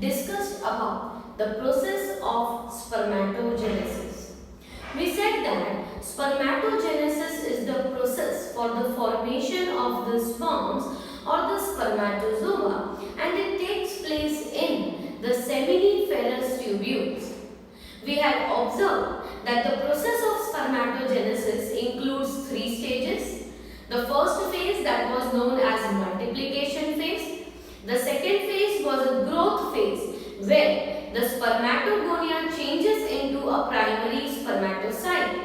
discussed about the process of spermatogenesis. We said that spermatogenesis is the process for the formation of the sperms or the spermatozoa, and it takes place in the seminiferous tubules. We had observed that the process of spermatogenesis includes three stages. The first phase, that was known as multiplication phase. The second phase was a growth phase where the spermatogonia changes into a primary spermatocyte.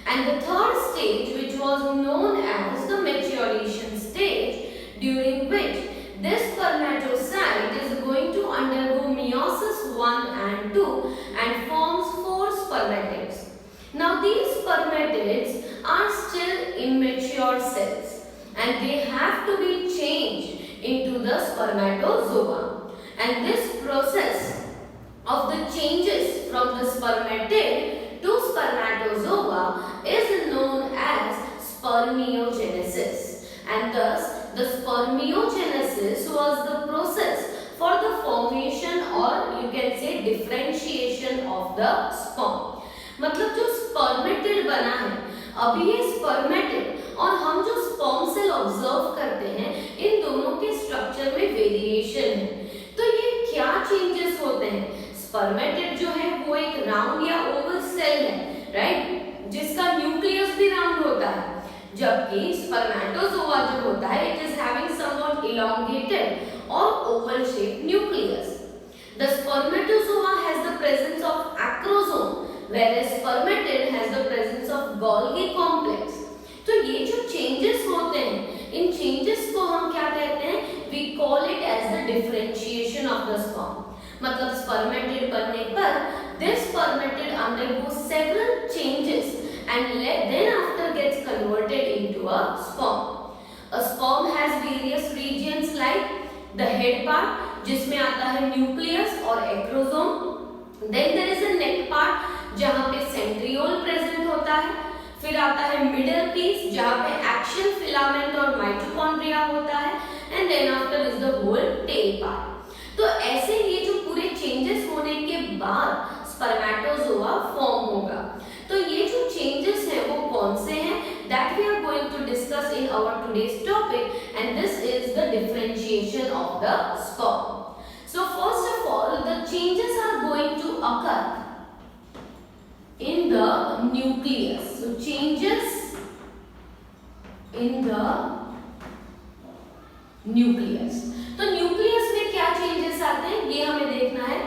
And the third stage, which was known as the maturation stage, during which this spermatocyte is going to undergo meiosis 1 and 2 and forms 4 spermatids. Now these spermatids are still immature cells and they have to be changed into the spermatozoa. And this process of the changes from the spermatid to spermatozoa is known as spermiogenesis. And thus the spermiogenesis was the process for the formation or you can say differentiation of the sperm. मतलब जो spermatid बना है, अभी ये spermatid और हम जो sperm cell observe करते हैं, इन दोनों के स्ट्रक्चर में वेरिएशन है. तो ये क्या चेंजेस होते हैं? स्पर्मेटिड जो है वो एक राउंड या ओवल सेल है, राइट, जिसका न्यूक्लियस भी राउंड होता है, जबकि स्पर्मेटोजोआ जो होता है it is having somewhat elongated or oval shaped nucleus. The spermatozoa has the presence of acrosome, whereas spermatid has the presence of Golgi complex. तो ये जो changes होते हैं, इन changes को हम क्या कहते हैं? We call it as the differentiation of the sperm. मतलब spermatid बनने पर this spermatid undergoes several changes and then after gets converted into a sperm. A sperm has various regions like the head part, जिसमें आता है nucleus और acrosome. Then there is a neck part जहाँ पे centriole present होता है. फिर आता है मिडल पीस जहाँ पे एक्शन फिलामेंट और माइटोकॉन्ड्रिया होता है. And then after is the whole tail part. तो ऐसे ये जो पूरे चेंजेस होने के बाद स्पर्मेटोजोआ फॉर्म होगा. तो ये जो चेंजेस हैं वो कौन से हैं? That we are going to discuss in our today's topic, and this is the differentiation of the sperm. So first of all, the changes are going to occur in the nucleus. So changes in the nucleus. तो nucleus में क्या changes आते हैं ये हमें देखना है.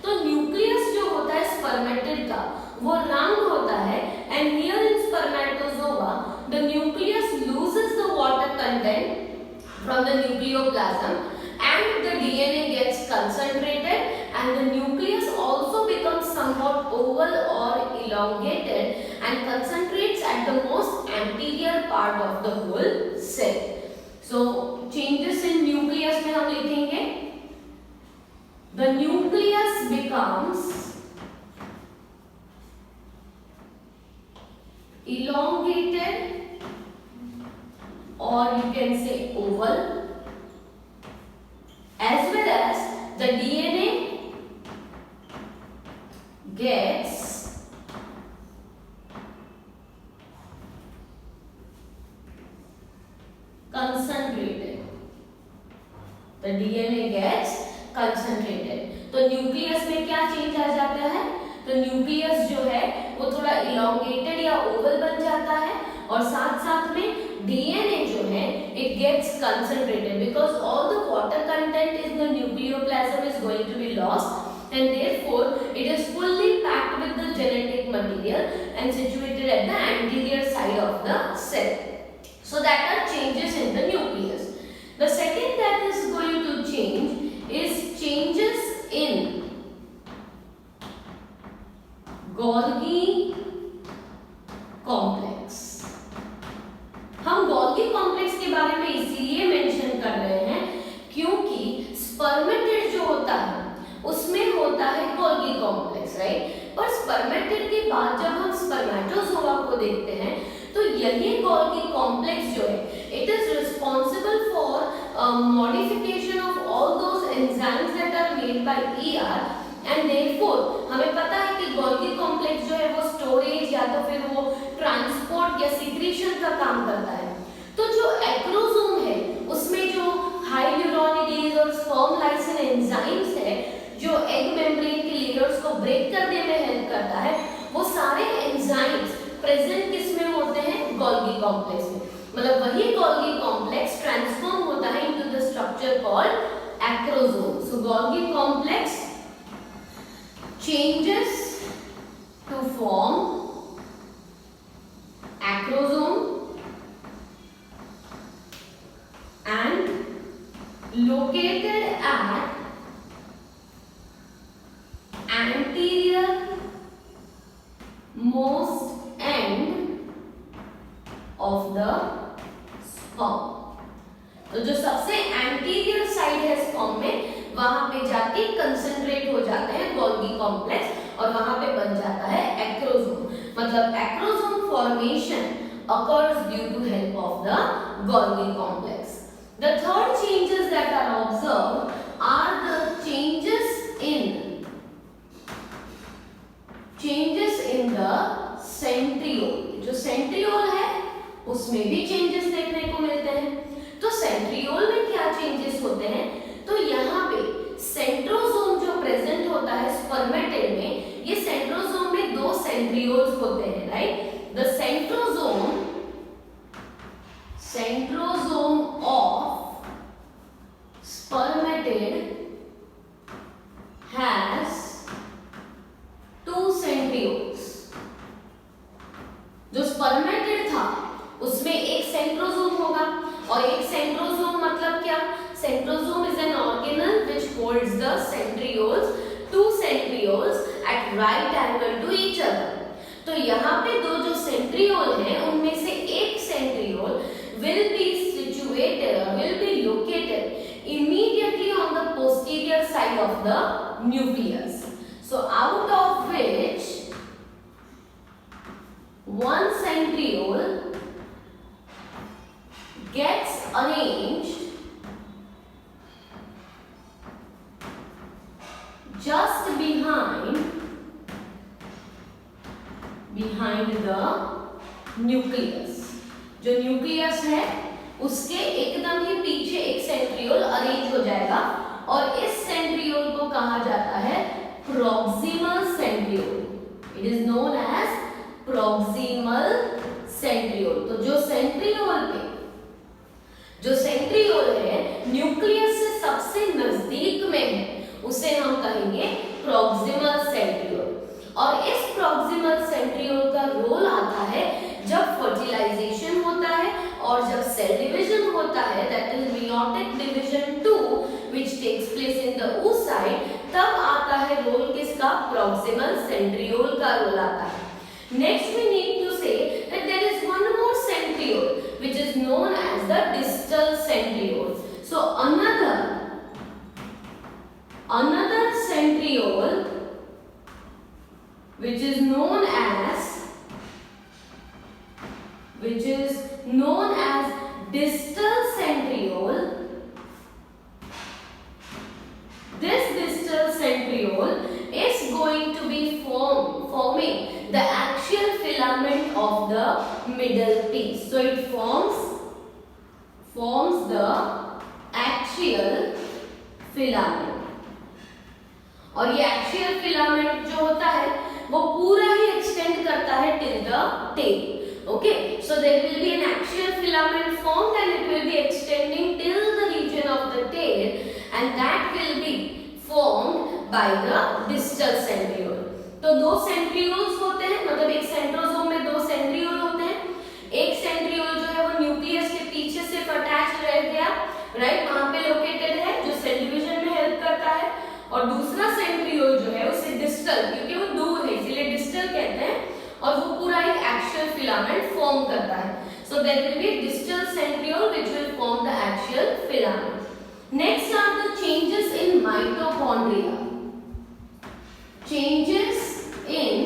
तो न्यूक्लियस जो होता है स्पर्मेटिड का वो राउंड होता है, and here in spermatozoa the nucleus loses the water content from the nucleoplasm and the DNA gets concentrated, and the nucleus also becomes somewhat oval or elongated and concentrates at the most anterior part of the whole cell. So changes in nucleus में हम लिखेंगे the nucleus becomes elongated or you can say oval, as well as the DNA gets concentrated. The DNA gets concentrated. तो nucleus में क्या change आ जाता है? तो nucleus जो है वो थोड़ा इलोंगेटेड या ओवल बन जाता है और साथ साथ में DNA जो है it gets concentrated because all the water content in the nucleoplasm is going to be lost and therefore it is fully packed with the genetic material and situated at the anterior side of the cell. So that are changes in the nucleus. The second that is going to change is changes in Golgi complex. हम Golgi complex के बारे में इसीलिए mention कर रहे हैं क्योंकि spermatid जो होता है उसमें होता है गोल्गी कॉम्प्लेक्स, राइट. पर स्पर्मेटिड के बाद जब हम स्पर्मेटोजोआ को देखते हैं तो यही गोल्गी कॉम्प्लेक्स जो है it is responsible for modification of all those enzymes that are made by ER and therefore हमें पता है कि गोल्गी कॉम्प्लेक्स जो है वो स्टोरेज या तो फिर वो ट्रांसपोर्ट या सिक्रीशन का काम करता है। तो जो एक्रोसोम है उसमें जो हाइल्यूरोनिडेज और स्पर्म लाइसिन एंजाइम्स है जो एग मेम्ब्रेन के लेयर्स को ब्रेक करने में हेल्प करता है, वो सारे एंजाइम्स प्रेजेंट किसमें होते हैं? गोल्गी कॉम्प्लेक्स में। मतलब वही गोल्गी कॉम्प्लेक्स ट्रांसफॉर्म होता है into the structure called acrosome. So Golgi complex changes to form acrosome and located at anterior most end of the sperm। तो जो सबसे एंटीरियर साइड है स्पर्म में, वहां पे जाके कंसंट्रेट हो जाते हैं गोल्गी कॉम्प्लेक्स और वहां पे बन जाता है एक्रोसोम। मतलब acrosome formation occurs due to help of the Golgi complex. The third changes that are observed are the changes in the centriole। जो सेंट्रियोल है उसमें भी चेंजेस देखने को मिलते हैं। तो सेंट्रियोल में क्या चेंजेस होते हैं? तो यहाँ पे सेंट्रोसोम जो प्रेजेंट होता है स्पर्मेटेड में, ये सेंट्रोसोम में दो सेंट्रियोल्स होते हैं, right. The centrosome of spermatid has two centrioles। जो स्पर्मेटेड था उसमें एक सेंट्रोसोम होगा और एक सेंट्रोसोम मतलब क्या? Centrosome is an organelle which holds the centrioles, two centrioles at right angle to each other। तो यहाँ पे दो जो centriole हैं उनमें से एक centriole will be located immediately on the posterior side of the nucleus। So out of which one centriole gets arranged just behind the nucleus। जो न्यूक्लियस है उसके एकदम ही पीछे एक सेंट्रियोल अरेंज हो जाएगा और इस सेंट्रियोल को कहा जाता है proximal centriole. It is known as proximal centriole. तो जो सेंट्रियोल है न्यूक्लियस से सबसे नजदीक में है उसे हम कहेंगे प्रॉक्सिमल सेंट्रियोल। और इस प्रॉक्सिमल सेंट्रियोल का रोल आता है जब फर्टिलाइजेशन होता है और जब सेल डिवीजन होता है, that is meiotic division 2 which takes place in the oocyte, तब आता है रोल किसका? प्रॉक्सिमल सेंट्रियोल का रोल आता है। Next we need to say that there is one more centriole which is known as the distal centriole. So another centriole which is known as distal centriole। This distal centriole is going to be forming the axial filament of the middle piece। So it forms the axial filament और ये axial filament जो होता है वो पूरा ही extend करता है till the tail. Okay, so there will be an axial filament formed and it will be extending till the region of the tail and that will be formed by the distal centriole. तो दो centrioles होते हैं, मतलब एक centrosome में दो centriole होते हैं। एक सेंट्रियोल जो है वो न्यूक्लियस के पीछे से अटैच रह गया, राइट, वहां पे लोकेटेड है जो सेल डिवीजन में हेल्प करता है। और दूसरा सेंट्रियोल जो है उसे डिस्टल, क्योंकि वो दूर है इसीलिए डिस्टल कहते हैं, और वो पूरा एक एक्सियल फिलामेंट फॉर्म करता है। So there will be distal centriole which will form the axial filament. Next are the changes in mitochondria. Changes in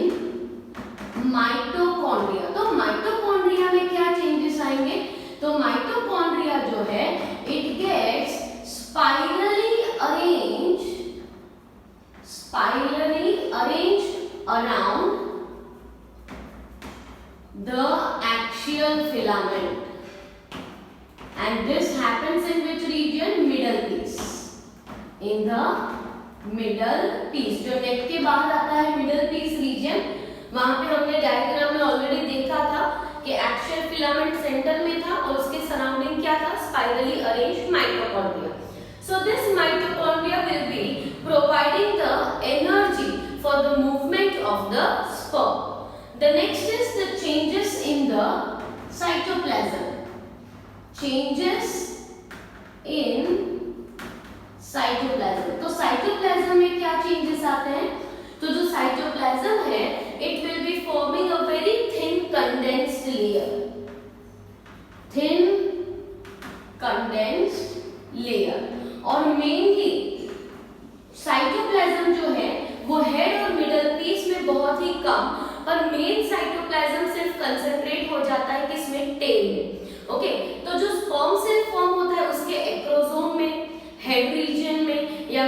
mitochondria, तो माइटोकॉन्ड्रिया में क्या चेंजेस आएंगे? तो माइटोकॉन्ड्रिया जो है it gets spirally arranged spirally arranged around the axial filament, and this happens in which region? Middle piece. In the middle piece, जो नेक के बाहर आता है मिडल पीस रीजन, वहां पे हमने डायग्राम में ऑलरेडी देखा था कि एक्शियल फिलामेंट सेंटर में था और उसके सराउंडिंग क्या था? Spirally arranged mitochondria. So this mitochondria will be providing the energy for the movement of the sperm. The next is the changes in the cytoplasm. Changes in cytoplasm. तो cytoplasm में क्या changes आते हैं? तो जो cytoplasm है, it will be forming a very thin condensed layer. Thin condensed layer. और mainly cytoplasm जो है वो हेड और मिडल पीस में बहुत ही कम, पर मेन साइटोप्लाज्म सिर्फ कंसंट्रेट हो जाता है किसमें? टेल में. ओके, तो जो स्पर्म सेल फॉर्म होता है उसके एक्रोसोम में, हेड रीजन में या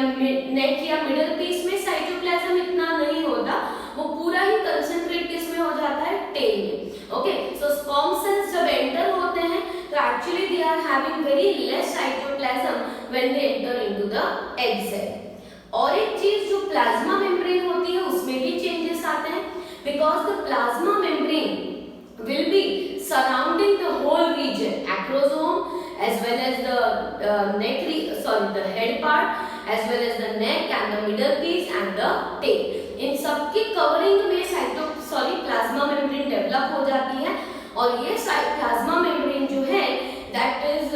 नेक या मिडल पीस में साइटोप्लाज्म इतना नहीं होता, वो पूरा ही कंसंट्रेट किसमें हो जाता है? टेल में. ओके, सो स्पर्म सेल्स जब एंटर होते हैं तो actually they are having very less cytoplasm when they enter into the egg cell. और एक चीज जो प्लाज्मा मेम्ब्रेन होती है उसमें भी चेंजेस आते हैं, because the plasma membrane will be surrounding the whole region, acrosome as well as the the head part, as well as the neck and the middle piece and the tail. इन सब की covering में plasma membrane develop हो जाती है, और ये plasma membrane जो है that is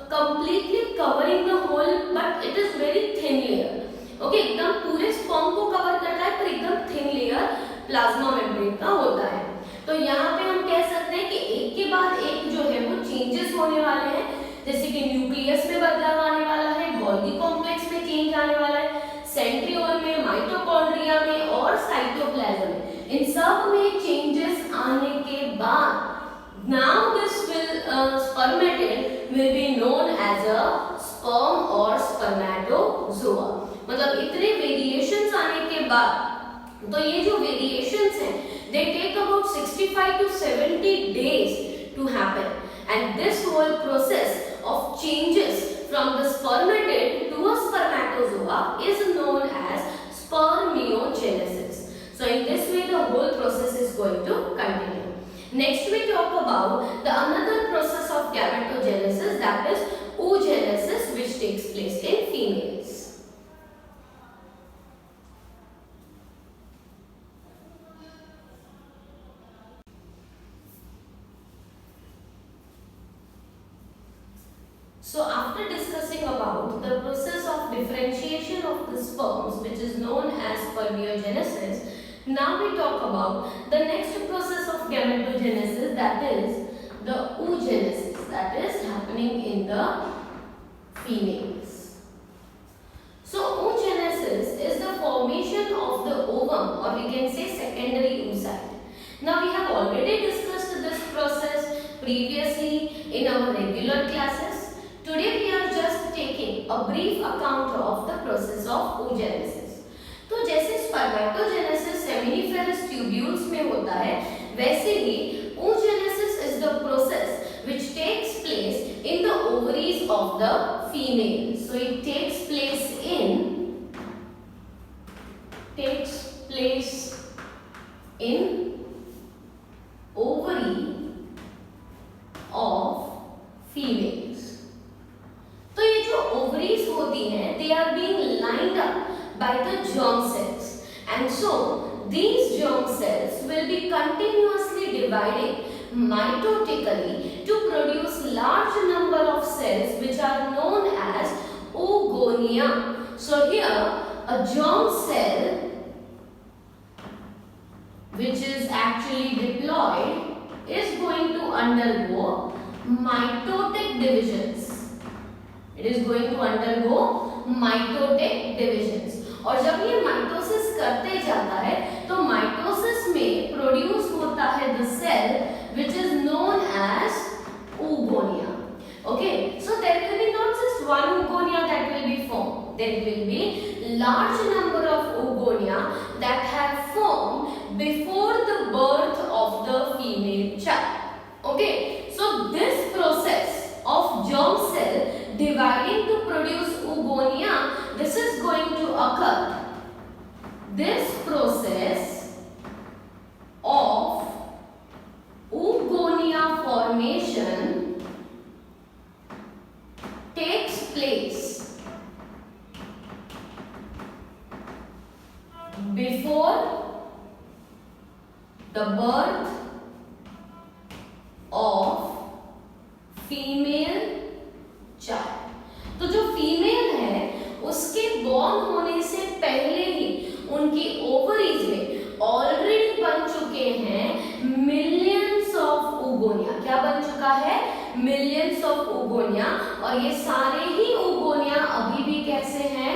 completely covering the whole, but it is very thin layer. Okay, एकदम पूरे स्पर्म को कवर करता है पर एकदम थिन लेयर प्लाज्मा मेम्ब्रेन का होता है. तो यहाँ पे हम कह सकते हैं कि एक के बाद एक जो है वो चेंजेस होने वाले हैं, जैसे कि न्यूक्लियस में बदलाव आने वाला है, गोल्गी कॉम्प्लेक्स में चेंज आने वाला है, सेंट्रियोल में, माइटोकॉन्ड्रिया में और साइटोप्लाज्म में. इन सब में चेंजेस आने के बाद now this spermatid will be known as a sperm or spermatozoa. मतलब इतने वेरिएशंस आने के बाद, तो ये जो वेरिएशंस हैं they take about 65 to 70 days to happen, and this whole process of changes from the spermatid to a spermatozoa is known as spermiogenesis. So in this way the whole process is going to continue. Next we talk about the another process of gametogenesis, that is oogenesis, which takes place in females. So after discussing about the process of differentiation of the sperms, which is known as spermiogenesis, now we talk about the next process of gametogenesis, that is the oogenesis, that is happening in the females. So oogenesis is the formation of the ovum, or we can say secondary oocyte. Now we have already discussed this process previously in our regular classes. Today we are just taking a brief account of the process of oogenesis. तो जैसे spermatogenesis seminiferous tubules में होता है, वैसे ही oogenesis is the process which takes place in the ovaries of the female. So it takes place in ovary of females. तो ये जो ovaries होती हैं, they are being lined up by the germ cells, and so these germ cells will be continuously dividing mitotically to produce large number of cells which are known as oogonia. So here a germ cell which is actually diploid is going to undergo mitotic divisions. It is going to undergo mitotic divisions. और जब ये mitosis करते जाता है तो mitosis में produce होता है the cell which is known as oogonia. Okay, so there will be not just one oogonia that will be formed. There will be large number of oogonia before the birth of the female child. Okay, so this process of germ cell dividing to produce oogonia, this is going to occur. This process of oogonia formation takes place before the birth of female child. तो जो female है उसके born होने से पहले ही उनकी ovaries में already बन चुके हैं मिलियंस ऑफ oogonia। क्या बन चुका है? Millions of oogonia। और ये सारे ही oogonia अभी भी कैसे हैं?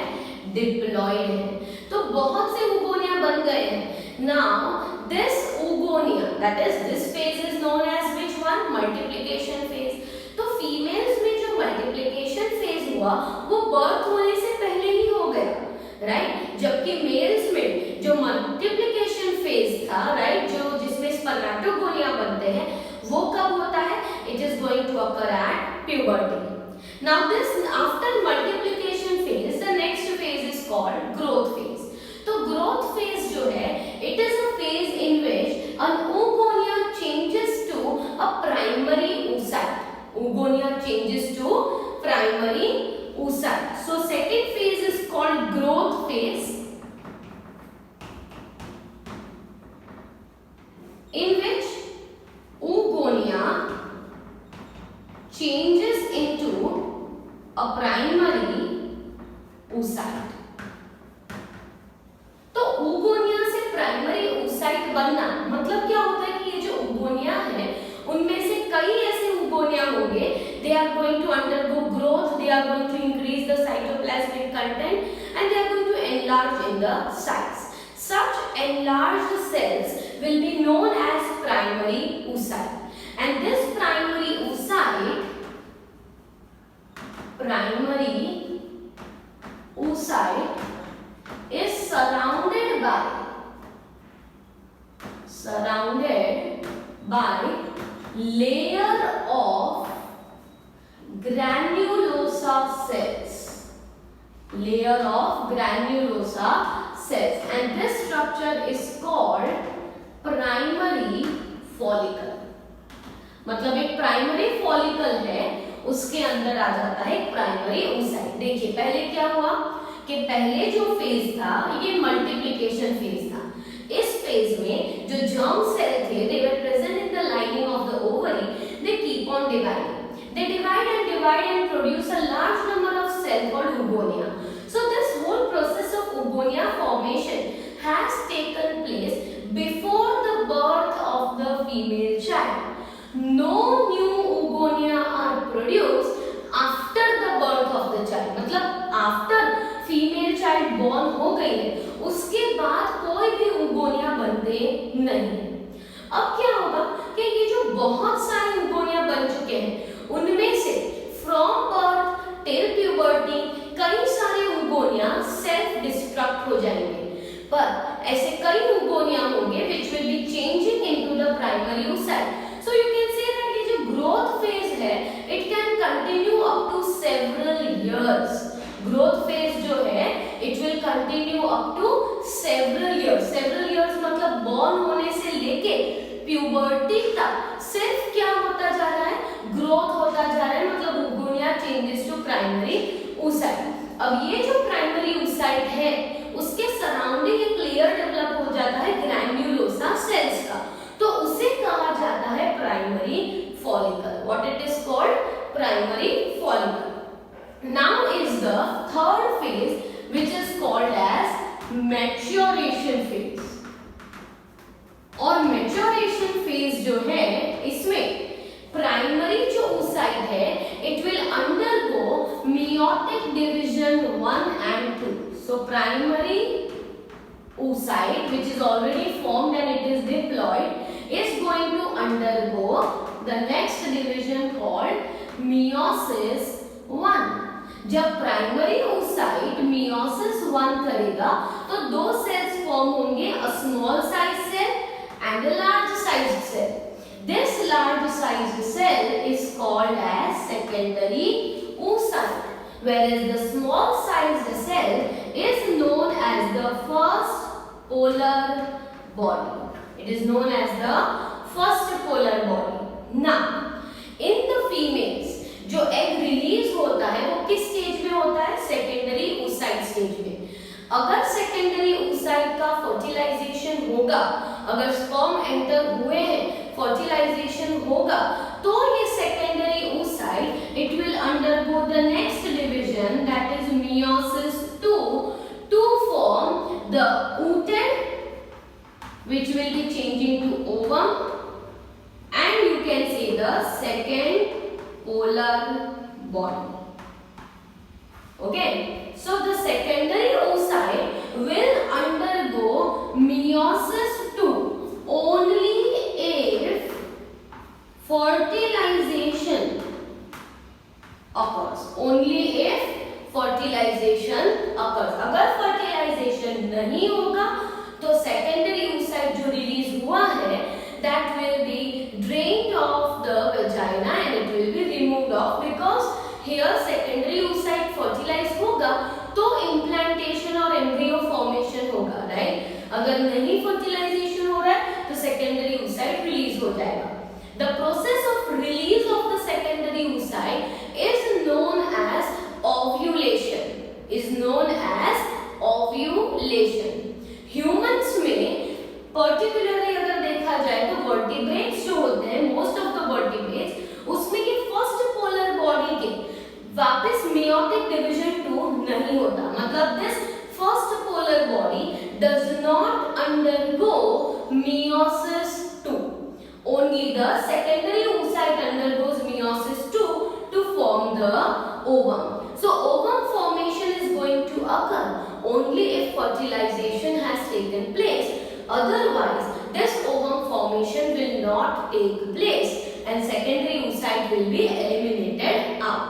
डिप्लॉयड हैं। तो बहुत से oogonia बन गए हैं। Now this oogonia, that is this phase is known as which one? Multiplication phase। तो फीमेल्स में जो मल्टीप्लिकेशन फेज हुआ वो बर्थ होने से पहले ही हो गया, राइट? जबकि मेल्स में जो मल्टीप्लिकेशन फेज था, राइट, जो जिसमें स्पर्मेटोगोनिया बनते हैं, वो कब होता है? It is going to occur at puberty. Now this after multiplication phase the next phase is called growth phase. तो ग्रोथ फेज जो है it is a phase in which an oogonia changes to a primary oocyte. Oogonia changes to primary oocyte. So second phase is called growth phase, in which oogonia changes into a primary oocyte. तो oogonia से primary oocyte बनना मतलब क्या होता है कि ये जो oogonia है उनमें से कई ऐसे oogonia होंगे, they are going to undergo growth, they are going to increase the cytoplasmic content and they are going to enlarge in the size. Such enlarged cells will be known as primary oocyte, and this primary oocyte is surrounded by layer of granulosa cells, and this structure is called primary follicle। मतलब एक primary follicle है, उसके अंदर आ जाता है एक primary oocyte। देखिए पहले क्या हुआ कि पहले जो फेज था ये मल्टीप्लिकेशन फेज था। इस फेज में जो जर्म सेल थे they were present in the lining of the ovary, they keep on dividing, they divide and produce a large number of cells called oogonia। So this whole process of oogonia formation has taken place before the birth of the female child। No new oogonia are produced after the birth of the child। मतलब after female child born हो गई है उसके बाद कोई भी oogonia बनते नहीं। अब क्या होगा कि ये जो बहुत सारे oogonia बन चुके हैं उनमें से फ्रॉम बर्थ टिल प्यूबर्टी कई सारे oogonia सेल्फ डिस्ट्रक्ट हो जाएंगे, पर ऐसे कई oogonia होंगे which will be changing into the primary oocyte। So you can say that ये जो growth phase है it can continue up to several years। Growth phase जो है it will continue up to several years मतलब born होने से लेके puberty तक सिर्फ क्या होता जा रहा है? ग्रोथ होता जा रहा है। मतलब oogonia changes to primary oocyte। अब ये जो प्राइमरी oocyte है उसके सराउंडिंग एक लेयर डेवलप हो जाता है ग्रैन्युलोसा सेल्स का, तो उसे कहा जाता है primary follicle. What it is called? Primary follicle. Now is the third phase which is called as maturation phase। और maturation phase जो है इसमें प्राइमरी जो oocyte है it will undergo meiotic division 1 and 2। So primary oocyte which is already formed and it is diploid is going to undergo the next division called meiosis 1। जब primary oocyte meiosis 1 करेगा तो दो cells form होंगे, a small size cell called as secondary oocyte, whereas the small sized cell is known as the first polar body. It is known as the first polar body. Now, in the females, जो egg release होता है वो किस stage में होता है? Secondary oocyte stage में. अगर सेकेंडरी oocyte का फर्टिलाइजेशन होगा, अगर स्पर्म एंटर हुए हैं, फर्टिलाइजेशन होगा, तो ये secondary oocyte it will undergo the next division, that is meiosis 2, to form the ooted, which will be changing to ovum, and you can say the second polar body. Okay, so the secondary oocyte will undergo meiosis 2 only if fertilization occurs. Only if fertilization occurs. अगर fertilization नहीं होगा तो secondary oocyte जो release हुआ है that will be drained off the vagina and it will be removed off, because here secondary oocyte fertilize होगा तो implantation और embryo formation होगा, right? अगर नहीं fertilization हो रहा है तो secondary oocyte release हो जाएगा. The process of release of the secondary oocyte is known as ovulation. Is known as ovulation. Humans में पर्टिकुलरली अगर देखा जाए तो वर्टिब्रेट्स जो होते हैं, मोस्ट ऑफ द वर्टिब्रेट्स, उसमें ये फर्स्ट पोलर बॉडी के वापस मेयोटिक डिवीजन 2 नहीं होता. मतलब this first polar body does not undergo meiosis 2. Only the secondary oocyte undergoes meiosis 2 to form the ovum. So ovum formation is going to occur only if fertilization has taken place. Otherwise, this ovum formation will not take place and secondary oocyte will be eliminated out.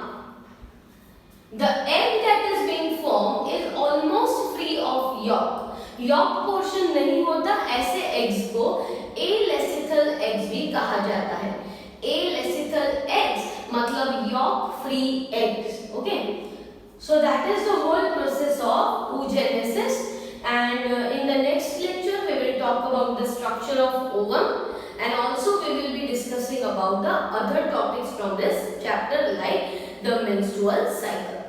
The egg that is being formed is almost free of yolk. Yolk portion नहीं होता, ऐसे eggs को alecithal eggs भी कहा जाता है. Alecithal eggs मतलब yolk free eggs. Okay. So that is the whole process of oogenesis, and in the next lecture we will talk about the structure of ovum, and also we will be discussing about the other topics from this chapter like the menstrual cycle.